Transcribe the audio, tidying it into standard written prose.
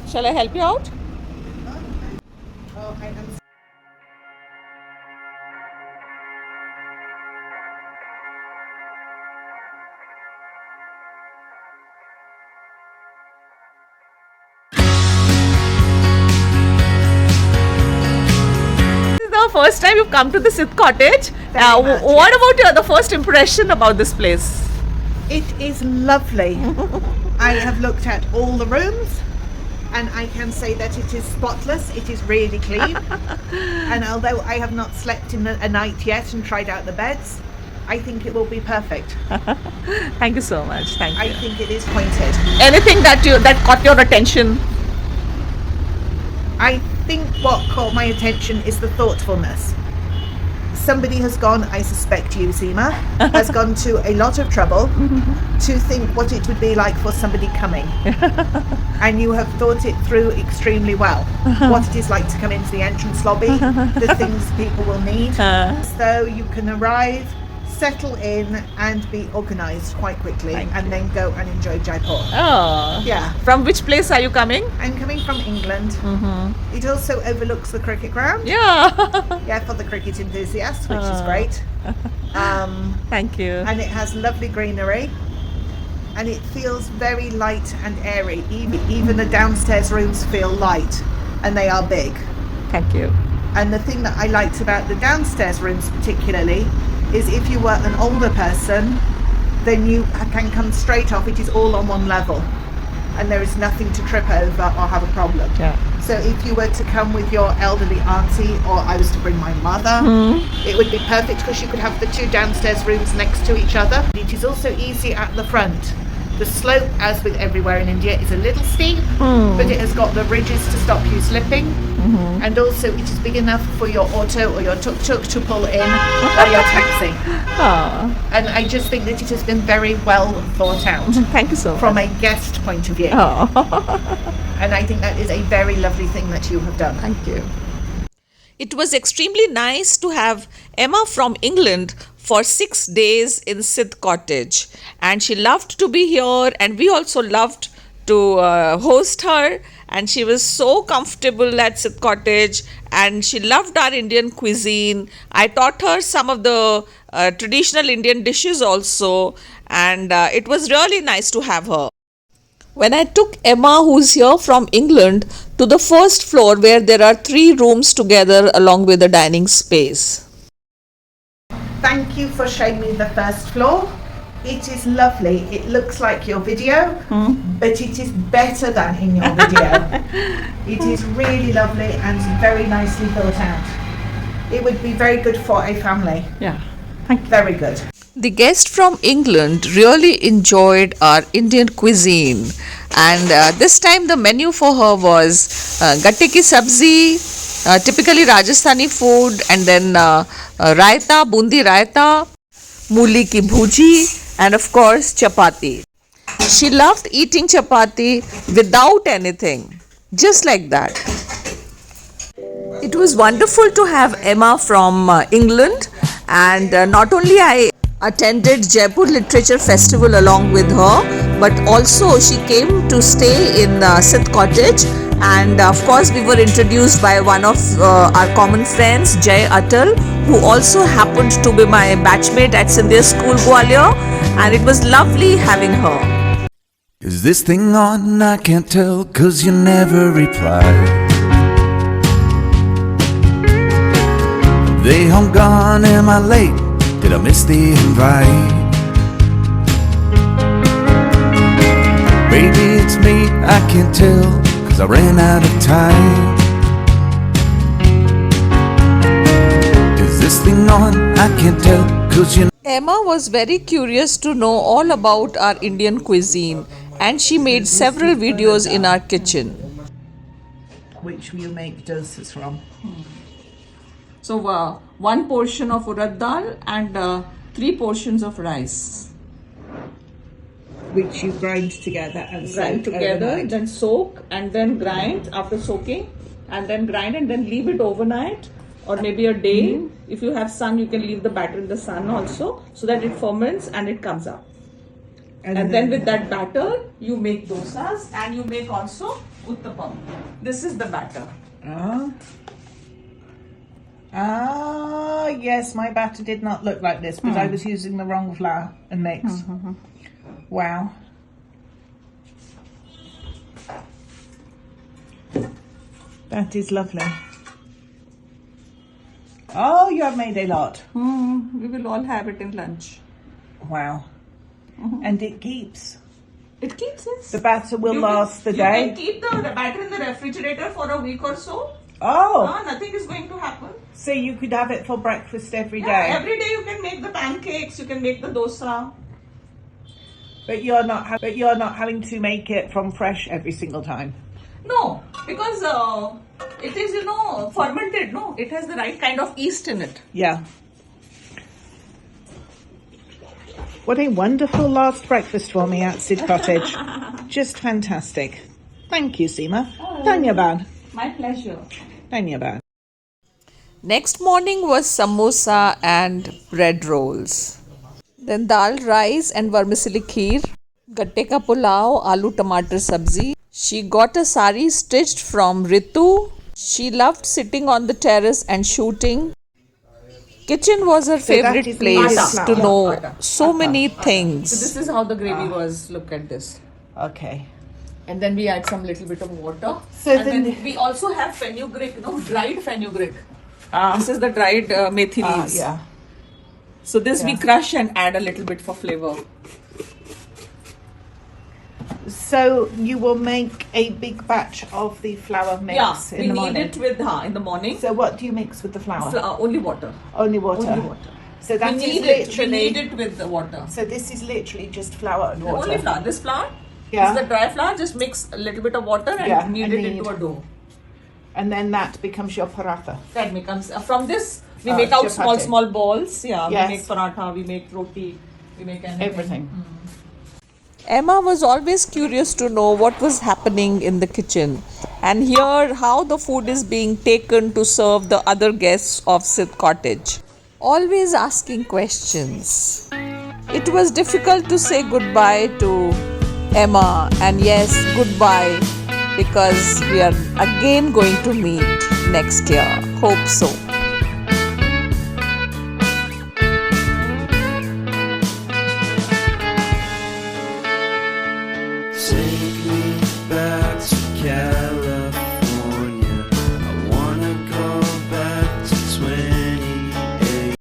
Shall I help you out? Oh, I am. This is the first time you've come to the Siddh Cottage. Much, What about the first impression about this place? It is lovely. I have looked at all the rooms and I can say that it is spotless. It is really clean. And although I have not slept in a night yet and tried out the beds, I think it will be perfect. Thank you so much. Thank you. I think it is pointed. Anything that caught your attention? I think what caught my attention is the thoughtfulness. Somebody has gone, I suspect you, Seema, has gone to a lot of trouble to think what it would be like for somebody coming. And you have thought it through extremely well. What it is like to come into the entrance lobby, the things people will need. So you can arrive, settle in and be organised quite quickly and then go and enjoy Jaipur. Oh. Yeah. From which place are you coming? I'm coming from England. It also overlooks the cricket ground. Yeah. Yeah, for the cricket enthusiasts, which is great. Thank you. And it has lovely greenery. And it feels very light and airy. Even the downstairs rooms feel light and they are big. Thank you. And the thing that I liked about the downstairs rooms particularly is if you were an older person, then you can come straight off. It is all on one level and there is nothing to trip over or have a problem. Yeah. So if you were to come with your elderly auntie or I was to bring my mother, it would be perfect because you could have the two downstairs rooms next to each other. It is also easy at the front. The slope, as with everywhere in India, is a little steep, but it has got the ridges to stop you slipping. And also it is big enough for your auto or your tuk-tuk to pull in or your taxi. And I just think that it has been very well thought out Thank you so much. from a guest point of view. And I think that is a very lovely thing that you have done. Thank you. It was extremely nice to have Emma from England for 6 days in Siddh Cottage, and she loved to be here, and we also loved to host her, and she was so comfortable at Siddh Cottage, and she loved our Indian cuisine. I taught her some of the traditional Indian dishes also, and it was really nice to have her. When I took Emma, who's here from England, to the first floor where there are 3 rooms together along with a dining space. Thank you for showing me the first floor. It is lovely. It looks like your video, but it is better than in your video. It is really lovely and very nicely built out. It would be very good for a family. Yeah, thank you. Very good. The guest from England really enjoyed our Indian cuisine, and this time the menu for her was gatte ki sabzi, typically Rajasthani food, and then raita, bundi raita, mooli ki bhuji, and of course chapati. She loved eating chapati without anything, just like that. It was wonderful to have Emma from England, and not only I attended Jaipur Literature Festival along with her, but also she came to stay in Siddh Cottage, and of course we were introduced by one of our common friends, Jai Atal, who also happened to be my batchmate at Sindhya School Gwalior, and it was lovely having her. Is this thing on? I can't tell, 'cause you never reply. They home gone, am I late? Did I miss the invite? Maybe it's me, I can't tell, 'cause I ran out of time. Is this thing on? I can't tell, 'cause you Emma was very curious to know all about our Indian cuisine, and she made several videos in our kitchen. Which you make doses from? So 1 portion of urad dal and 3 portions of rice. Which you grind together and Grind soak together, overnight. then soak, and then grind after soaking, and then grind and then leave it overnight or maybe a day. If you have sun, you can leave the batter in the sun also, so that it ferments and it comes up. And then with that batter, you make dosas, and you make also uttapam. This is the batter. Yes, my batter did not look like this, but I was using the wrong flour and mix. Wow. That is lovely. Oh, you have made a lot. We will all have it in lunch. Wow. And it keeps. It keeps it. The batter will last the day. You can keep the batter in the refrigerator for a week or so. Oh, Nothing is going to happen. so you could have it for breakfast every day. Yeah, every day you can make the pancakes, you can make the dosa. But you're not having to make it from fresh every single time. No, because it is, fermented, no? It has the right kind of yeast in it. Yeah. What a wonderful last breakfast for me at Siddh Cottage. Just fantastic. Thank you, Seema. Dhanyabad. My pleasure. Dhanyabad. Next morning was samosa and bread rolls. Then dal rice and vermicelli kheer. Gatte ka pulao, aloo tomato sabzi. She got a sari stitched from Ritu. She loved sitting on the terrace and shooting. Kitchen was her favorite is place atta. to know Atta. so many things. So this is how the gravy was. Look at this. Okay. And then we add some little bit of water. So and then- then we also have fenugreek, dried fenugreek. This is the dried methi leaves. Yeah. So this we Yeah. crush and add a little bit for flavor. So you will make a big batch of the flour mix Yeah, in we the need morning. it with in the morning. So what do you mix with the flour? Only water. Only water. Only water. So that We is need it. We literally. need it with the water. So this is literally just flour and water. Only flour. This flour. Yeah. This is the dry flour. Just mix a little bit of water and Yeah, knead and it knead. into a dough. And then that becomes your paratha. That becomes from this we Oh, make out chapati. small balls. Yeah, Yes. we make paratha, we make roti, we make Everything. Emma was always curious to know what was happening in the kitchen and hear how the food is being taken to serve the other guests of Siddh Cottage. Always asking questions. It was difficult to say goodbye to Emma, and yes, goodbye, because we are again going to meet next year. Hope so.